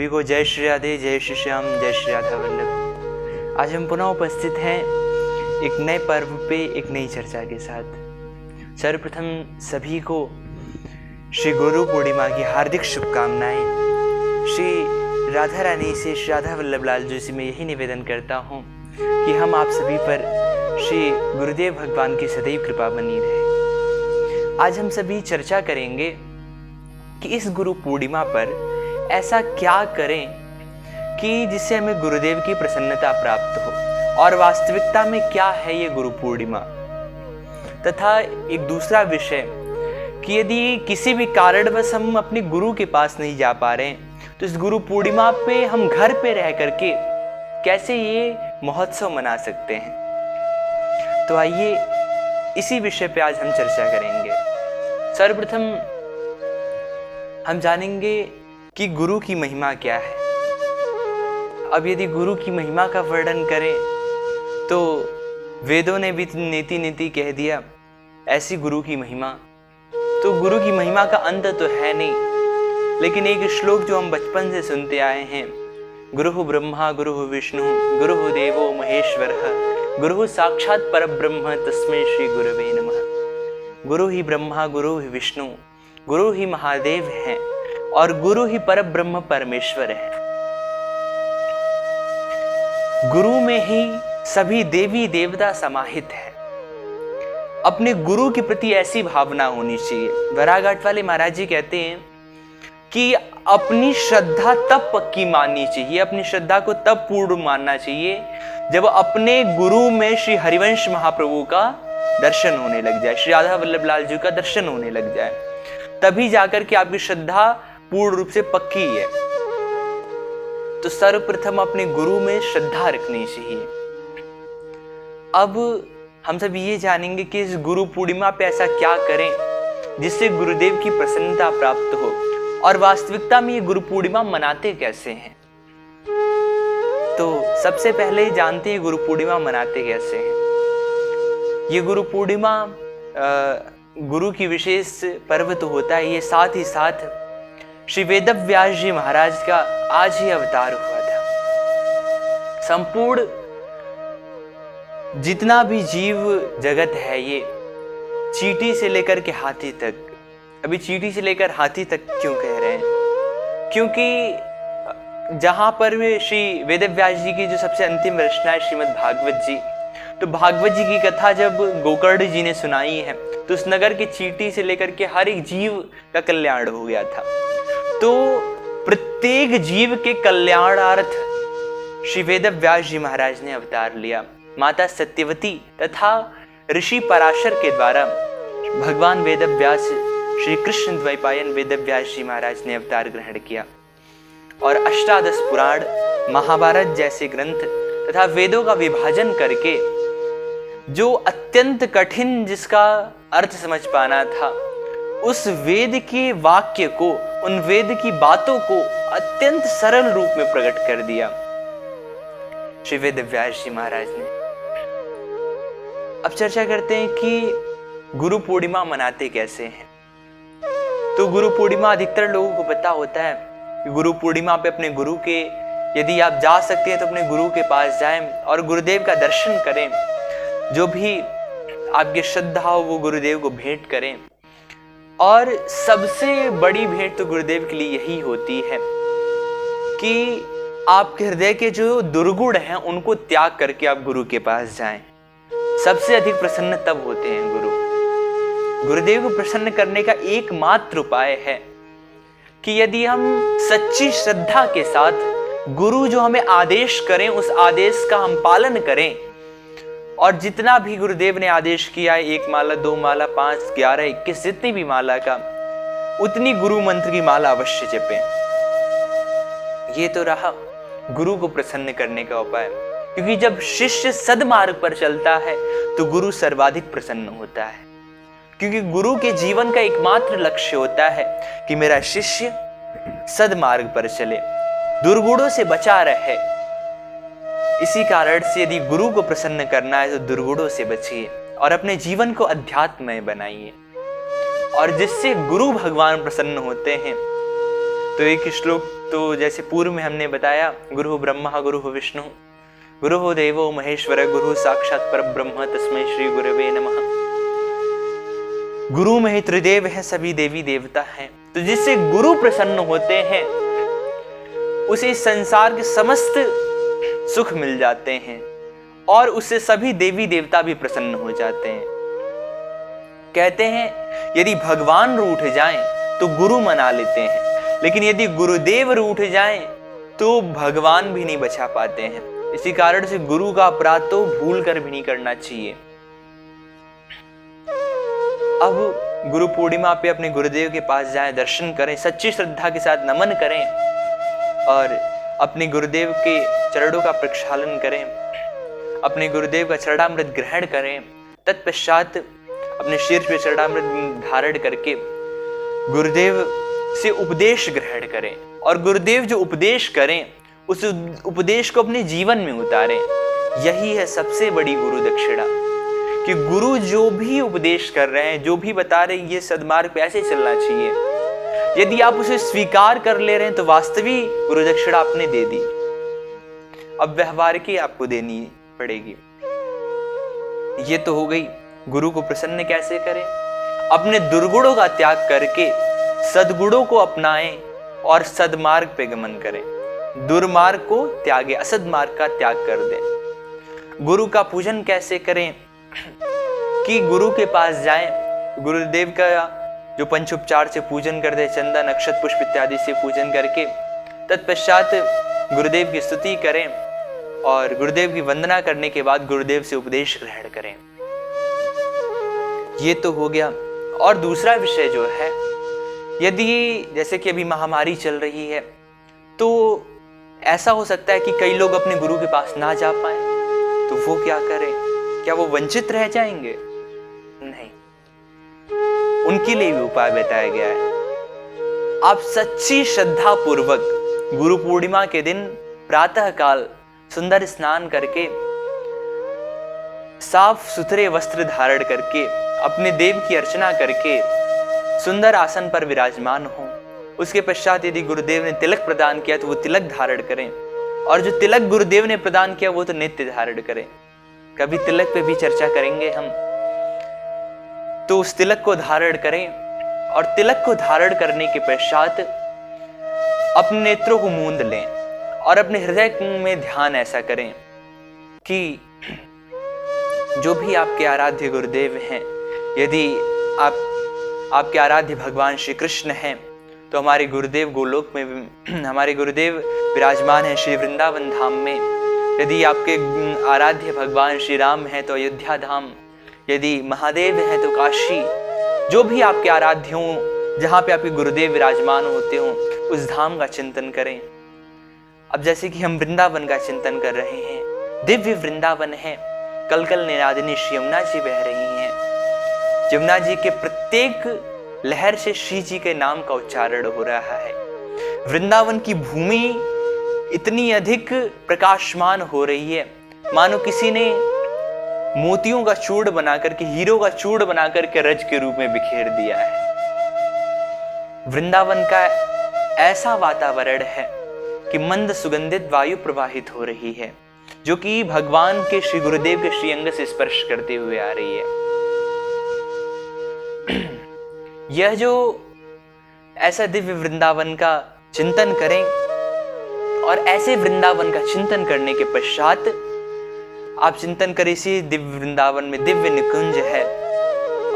सभी को जय श्री राधे, जय श्री श्याम, जय श्री राधा वल्लभ। आज हम पुनः उपस्थित हैं एक नए पर्व पे एक नई चर्चा के साथ। सर्वप्रथम सभी को श्री गुरु पूर्णिमा की हार्दिक शुभकामनाएं। श्री राधा रानी से, श्री राधा वल्लभ लाल जी से मैं यही निवेदन करता हूँ कि हम आप सभी पर श्री गुरुदेव भगवान की सदैव कृपा बनी रहे। आज हम सभी चर्चा करेंगे कि इस गुरु पूर्णिमा पर ऐसा क्या करें कि जिससे हमें गुरुदेव की प्रसन्नता प्राप्त हो, और वास्तविकता में क्या है ये गुरु पूर्णिमा। तथा एक दूसरा विषय कि यदि किसी भी कारणवश हम अपने गुरु के पास नहीं जा पा रहे हैं तो इस गुरु पूर्णिमा पे हम घर पे रह करके कैसे ये महोत्सव मना सकते हैं। तो आइए इसी विषय पे आज हम चर्चा करेंगे। सर्वप्रथम हम जानेंगे कि गुरु की महिमा क्या है। अब यदि गुरु की महिमा का वर्णन करें तो वेदों ने भी नीति कह दिया ऐसी गुरु की महिमा। तो गुरु की महिमा का अंत तो है नहीं, लेकिन एक श्लोक जो हम बचपन से सुनते आए हैं, गुरुः ब्रह्मा गुरुः विष्णु गुरुः देवो महेश्वरः गुरुः साक्षात् परब्रह्म तस्मै श्री गुरवे नमः। गुरु ही ब्रह्मा, गुरु ही विष्णु, गुरु ही महादेव हैं और गुरु ही परब्रह्म परमेश्वर है। गुरु में ही सभी देवी देवता समाहित है। अपने गुरु के प्रति ऐसी भावना होनी चाहिए। वैराघाट वाले महाराज जी कहते हैं कि अपनी श्रद्धा तब पक्की माननी चाहिए, अपनी श्रद्धा को तब पूर्ण मानना चाहिए जब अपने गुरु में श्री हरिवंश महाप्रभु का दर्शन होने लग जाए, श्री राधा वल्लभ लाल जी का दर्शन होने लग जाए, तभी जाकर के आपकी श्रद्धा पूर्ण रूप से पक्की है। तो सर्वप्रथम अपने गुरु में श्रद्धा रखनी चाहिए। अब हम सब ये जानेंगे कि इस गुरु पूर्णिमा पे ऐसा क्या करें जिससे गुरुदेव की प्रसन्नता प्राप्त हो, और वास्तविकता में ये गुरु पूर्णिमा मनाते कैसे हैं। तो सबसे पहले जानते हैं गुरु पूर्णिमा मनाते कैसे हैं। ये गुरु पूर्णिमा गुरु की विशेष पर्व तो होता है, ये साथ ही साथ श्री वेदव्यास जी महाराज का आज ही अवतार हुआ था। संपूर्ण जितना भी जीव जगत है, ये चींटी से लेकर के हाथी तक, अभी चींटी से लेकर हाथी तक क्यों कह रहे हैं, क्योंकि जहां पर श्री वेदव्यास जी की जो सबसे अंतिम रचना है श्रीमद् भागवत जी, तो भागवत जी की कथा जब गोकर्ण जी ने सुनाई है तो उस नगर के चींटी से लेकर के हर एक जीव का कल्याण हो गया था। तो प्रत्येक जीव के कल्याणार्थ श्री वेदव्यास जी महाराज ने अवतार लिया। माता सत्यवती तथा ऋषि पराशर के द्वारा भगवान वेदव्यास, श्री कृष्ण द्वैपायन वेदव्यास जी महाराज ने अवतार ग्रहण किया और अष्टादश पुराण, महाभारत जैसे ग्रंथ तथा वेदों का विभाजन करके जो अत्यंत कठिन जिसका अर्थ समझ पाना था, उस वेद के वाक्य को, उन वेद की बातों को अत्यंत सरल रूप में प्रकट कर दिया श्री वेदव्यास जी महाराज ने। अब चर्चा करते हैं कि गुरु पूर्णिमा मनाते कैसे हैं। तो गुरु पूर्णिमा अधिकतर लोगों को पता होता है कि गुरु पूर्णिमा पे अपने गुरु के, यदि आप जा सकते हैं तो अपने गुरु के पास जाएं और गुरुदेव का दर्शन करें। जो भी आपकी श्रद्धा हो वो गुरुदेव को भेंट करें, और सबसे बड़ी भेंट तो गुरुदेव के लिए यही होती है कि आपके हृदय के जो दुर्गुण हैं उनको त्याग करके आप गुरु के पास जाएं। सबसे अधिक प्रसन्न तब होते हैं गुरु। गुरुदेव को प्रसन्न करने का एकमात्र उपाय है कि यदि हम सच्ची श्रद्धा के साथ गुरु जो हमें आदेश करें उस आदेश का हम पालन करें, और जितना भी गुरुदेव ने आदेश किया है, 1 माला 2 माला 5 11 21 जितनी भी माला का, उतनी गुरु मंत्र की माला अवश्य जपें। ये तो रहा गुरु को प्रसन्न करने का उपाय, क्योंकि जब शिष्य सद्मार्ग पर चलता है तो गुरु सर्वाधिक प्रसन्न होता है, क्योंकि गुरु के जीवन का एकमात्र लक्ष्य होता है कि मेरा शिष्य सद्मार्ग पर चले, दुर्गुणों से बचा रहे। इसी कारण से यदि गुरु को प्रसन्न करना है तो दुर्गुणों से बचिए और अपने जीवन को अध्यात्ममय बनाइए, और जिससे गुरु भगवान प्रसन्न होते हैं। तो एक श्लोक तो जैसे पूर्व में हमने बताया, गुरु ब्रह्मा गुरु विष्णु गुरु देवो महेश्वर गुरु साक्षात परब्रह्म तस्मै श्री गुरवे नमः। गुरु में ही त्रिदेव है, सभी देवी देवता हैं। तो जिससे गुरु प्रसन्न होते हैं उसे संसार के समस्त सुख मिल जाते हैं और उससे सभी देवी देवता भी प्रसन्न हो जाते हैं। कहते हैं यदि भगवान रूठ जाएं तो गुरु मना लेते हैं, लेकिन यदि गुरुदेव रूठ जाएं तो भगवान भी नहीं बचा पाते हैं। इसी कारण से गुरु का अपराध तो भूल कर भी नहीं करना चाहिए। अब गुरु पूर्णिमा पे अपने गुरुदेव के पास जाएं, दर्शन करें, सच्ची श्रद्धा के साथ नमन करें और अपने गुरुदेव के चरणों का प्रक्षालन करें, अपने गुरुदेव का चरणामृत ग्रहण करें। तत्पश्चात अपने शीर्ष पे चरणामृत धारण करके गुरुदेव से उपदेश ग्रहण करें और गुरुदेव जो उपदेश करें उस उपदेश को अपने जीवन में उतारें। यही है सबसे बड़ी गुरु दक्षिणा, कि गुरु जो भी उपदेश कर रहे हैं, जो भी बता रहे हैं, ये सद्मार्ग पे ऐसे चलना चाहिए। यदि आप उसे स्वीकार कर ले रहे हैं तो वास्तविक गुरु दक्षिणा आपने दे दी, अब व्यवहार की आपको देनी पड़ेगी। ये तो हो गई गुरु को प्रसन्न कैसे करें। अपने दुर्गुणों का त्याग करके सद्गुणों को अपनाएं और सद्मार्ग पे गमन करें। दुर्मार्ग को त्यागे, असद्मार्ग का त्याग कर दें। गुरु का पूजन कैसे करें कि गुरु के पास जाएं, गुरुदेव का जो पंचोपचार से पूजन कर दे, चंदन अक्षत पुष्प इत्यादि से पूजन करके तत्पश्चात गुरुदेव की स्तुति करें और गुरुदेव की वंदना करने के बाद गुरुदेव से उपदेश ग्रहण करें। ये तो हो गया। और दूसरा विषय जो है, यदि जैसे कि अभी महामारी चल रही है तो ऐसा हो सकता है कि कई लोग अपने गुरु के पास ना जा पाए, तो वो क्या करें? क्या वो वंचित रह जाएंगे? नहीं, उनके लिए भी उपाय बताया गया है। आप सच्ची श्रद्धा पूर्वक गुरु पूर्णिमा के दिन प्रातः काल सुंदर स्नान करके साफ सुथरे वस्त्र धारण करके अपने देव की अर्चना करके सुंदर आसन पर विराजमान हो। उसके पश्चात यदि गुरुदेव ने तिलक प्रदान किया तो वो तिलक धारण करें, और जो तिलक गुरुदेव ने प्रदान किया वो तो नित्य धारण करें। कभी तिलक पे भी चर्चा करेंगे हम। तो उस तिलक को धारण करें और तिलक को धारण करने के पश्चात अपने नेत्रों को मूंद लें और अपने हृदय में ध्यान ऐसा करें कि जो भी आपके आराध्य गुरुदेव हैं, यदि आपके आराध्य भगवान श्री कृष्ण हैं तो हमारे गुरुदेव गोलोक में, हमारे गुरुदेव विराजमान हैं श्री वृंदावन धाम में। यदि आपके आराध्य भगवान श्री राम हैं तो अयोध्या धाम, यदि महादेव हैं तो काशी। जो भी आपके आराध्य हों, जहाँ पे आपके गुरुदेव विराजमान होते हों, उस धाम का चिंतन करें। अब जैसे कि हम वृंदावन का चिंतन कर रहे हैं, दिव्य वृंदावन है, कलकल निनादिनी श्री यमुना जी बह रही हैं। यमुना जी के प्रत्येक लहर से श्री जी के नाम का उच्चारण हो रहा है। वृंदावन की भूमि इतनी अधिक प्रकाशमान हो रही है, मानो किसी ने मोतियों का चूड़ बनाकर के, हीरो का चूड़ बनाकर के रज के रूप में बिखेर दिया है। वृंदावन का ऐसा वातावरण है कि मंद सुगंधित वायु प्रवाहित हो रही है, जो कि भगवान के श्री गुरुदेव के श्री अंग से स्पर्श करते हुए आ रही है। यह जो ऐसा दिव्य वृंदावन का चिंतन करें और ऐसे वृंदावन का चिंतन करने के पश्चात आप चिंतन करें, इसी दिव्य वृंदावन में दिव्य निकुंज है।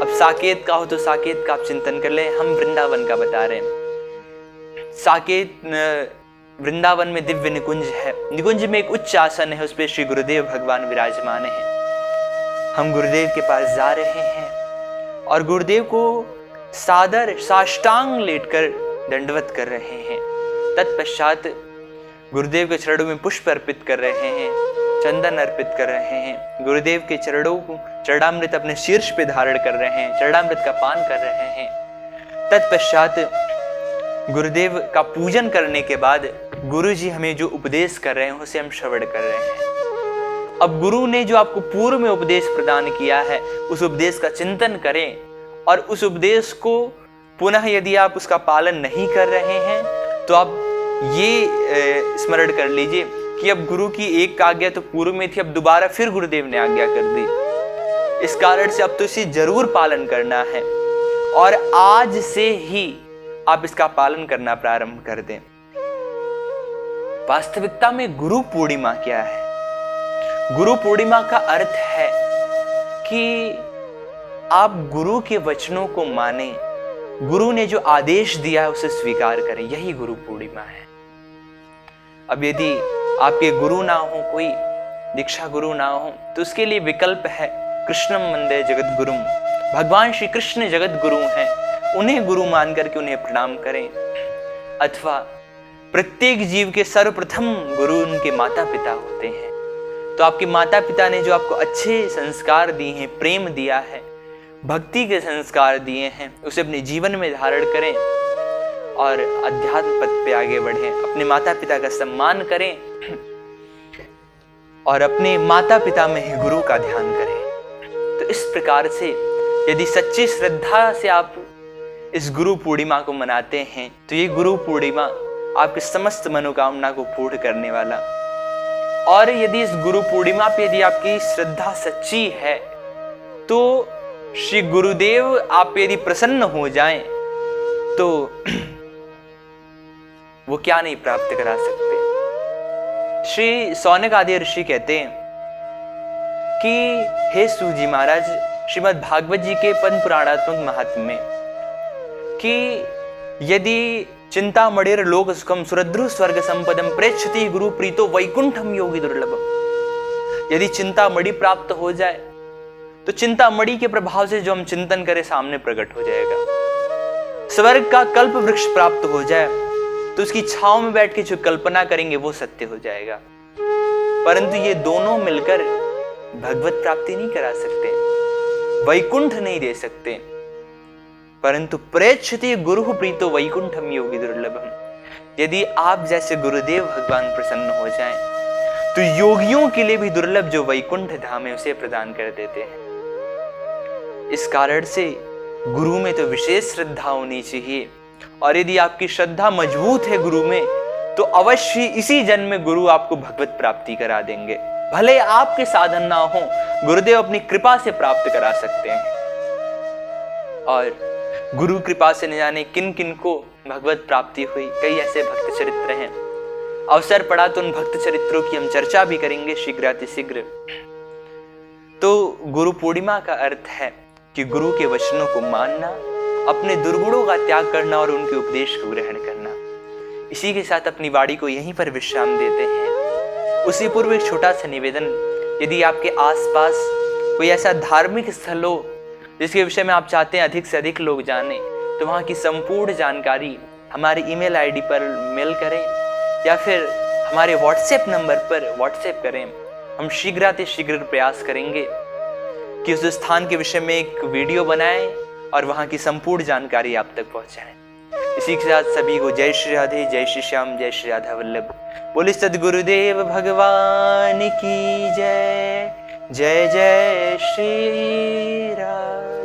अब साकेत का हो तो साकेत का आप चिंतन कर लें, हम वृंदावन का बता रहे हैं। साकेत वृंदावन में दिव्य निकुंज है। निकुंज में एक उच्च आसन है, उस पर श्री गुरुदेव भगवान विराजमान है। हम गुरुदेव के पास जा रहे हैं और गुरुदेव को सादर साष्टांग लेटकर दंडवत कर रहे हैं। तत्पश्चात गुरुदेव के चरणों में पुष्प अर्पित कर रहे हैं, चंदन अर्पित कर रहे हैं। गुरुदेव के चरणों को चरणामृत अपने शीर्ष पे धारण कर रहे हैं, चरणामृत का पान कर रहे हैं। तत्पश्चात गुरुदेव का पूजन करने के बाद गुरु जी हमें जो उपदेश कर रहे हैं उसे हम श्रवण कर रहे हैं। अब गुरु ने जो आपको पूर्व में उपदेश प्रदान किया है, उस उपदेश का चिंतन करें और उस उपदेश को पुनः यदि आप उसका पालन नहीं कर रहे हैं तो आप ये स्मरण कर लीजिए कि अब गुरु की एक आज्ञा तो पूर्व में थी, अब दोबारा फिर गुरुदेव ने आज्ञा कर दी। इस कारण से अब तो इसे जरूर पालन करना है और आज से ही आप इसका पालन करना प्रारंभ कर दें। वास्तविकता में गुरु पूर्णिमा क्या है? गुरु पूर्णिमा का अर्थ है कि आप गुरु के वचनों को माने, गुरु ने जो आदेश दिया है उसे स्वीकार करें, यही गुरु पूर्णिमा है। अब यदि आपके गुरु ना हो, कोई दीक्षा गुरु ना हो, तो उसके लिए विकल्प है कृष्णम वंदे जगत गुरुम। भगवान श्री कृष्ण जगत गुरु हैं, उन्हें गुरु मान करके उन्हें प्रणाम करें। अथवा प्रत्येक जीव के सर्वप्रथम गुरु उनके माता पिता होते हैं, तो आपके माता पिता ने जो आपको अच्छे संस्कार दिए हैं, प्रेम दिया है, भक्ति के संस्कार दिए हैं, उसे अपने जीवन में धारण करें और अध्यात्म पथ पे आगे बढ़ें। अपने माता पिता का सम्मान करें और अपने माता पिता में ही गुरु का ध्यान करें। तो इस प्रकार से यदि सच्ची श्रद्धा से आप इस गुरु पूर्णिमा को मनाते हैं, तो ये गुरु पूर्णिमा आपकी समस्त मनोकामना को पूर्ण करने वाला। और यदि इस गुरु पूर्णिमा पे यदि आपकी श्रद्धा सच्ची है, तो श्री गुरुदेव आप यदि प्रसन्न हो जाएं, तो वो क्या नहीं प्राप्त करा सकते। श्री सौनक आदि ऋषि कहते हैं कि हे सूजी महाराज, श्रीमद् भागवत जी के पद्म पुराणात्मक महात्म्य में कि यदि चिंतामणिर लोक सुखम सुरद्रु स्वर्ग संपदम प्रेक्षति गुरु प्रीतो वैकुंठम योगी दुर्लभम। यदि चिंतामणि प्राप्त हो जाए तो चिंतामणि के प्रभाव से जो हम चिंतन करें सामने प्रकट हो जाएगा। स्वर्ग का कल्प वृक्ष प्राप्त हो जाए तो उसकी छांव में बैठ के जो कल्पना करेंगे वो सत्य हो जाएगा। परंतु ये दोनों मिलकर भगवत प्राप्ति नहीं करा सकते, वैकुंठ नहीं दे सकते। परंतु प्रेक्षति गुरु प्रीतो वैकुंठम योगी दुर्लभम। यदि आप जैसे गुरुदेव भगवान प्रसन्न हो जाएं, तो योगियों के लिए भी दुर्लभ जो वैकुंठ धाम है उसे प्रदान कर देते हैं। इस कारण से गुरु में तो विशेष श्रद्धा होनी चाहिए, और यदि आपकी श्रद्धा मजबूत है गुरु में, तो अवश्य इसी जन्म में गुरु आपको भगवत प्राप्ति करा देंगे। भले आपके साधन ना हो, गुरुदेव अपनी कृपा से प्राप्त करा सकते हैं। और गुरु कृपा से न जाने किन किन को भगवत प्राप्ति हुई, कई ऐसे भक्त चरित्र हैं। अवसर पड़ा तो उन भक्त चरित्रों की हम चर्चा भी करेंगे शीघ्रातिशीघ्र। तो गुरु पूर्णिमा का अर्थ है कि गुरु के वचनों को मानना, अपने दुर्गुणों का त्याग करना और उनके उपदेश को ग्रहण करना। इसी के साथ अपनी वाणी को यहीं पर विश्राम देते हैं। उसी पूर्व एक छोटा सा निवेदन, यदि आपके आसपास कोई ऐसा धार्मिक स्थल हो जिसके विषय में आप चाहते हैं अधिक से अधिक लोग जाने, तो वहाँ की संपूर्ण जानकारी हमारी ईमेल आईडी पर मेल करें या फिर हमारे व्हाट्सएप नंबर पर व्हाट्सएप करें। हम शीघ्रातिशीघ्र प्रयास करेंगे कि उस स्थान के विषय में एक वीडियो बनाएं और वहाँ की संपूर्ण जानकारी आप तक पहुँचाएं। इसी के साथ सभी को जय श्री राधे, जय श्री श्याम, जय श्री राधा वल्लभ। बोले सद्गुरुदेव भगवान की जय। जय जय श्री राम।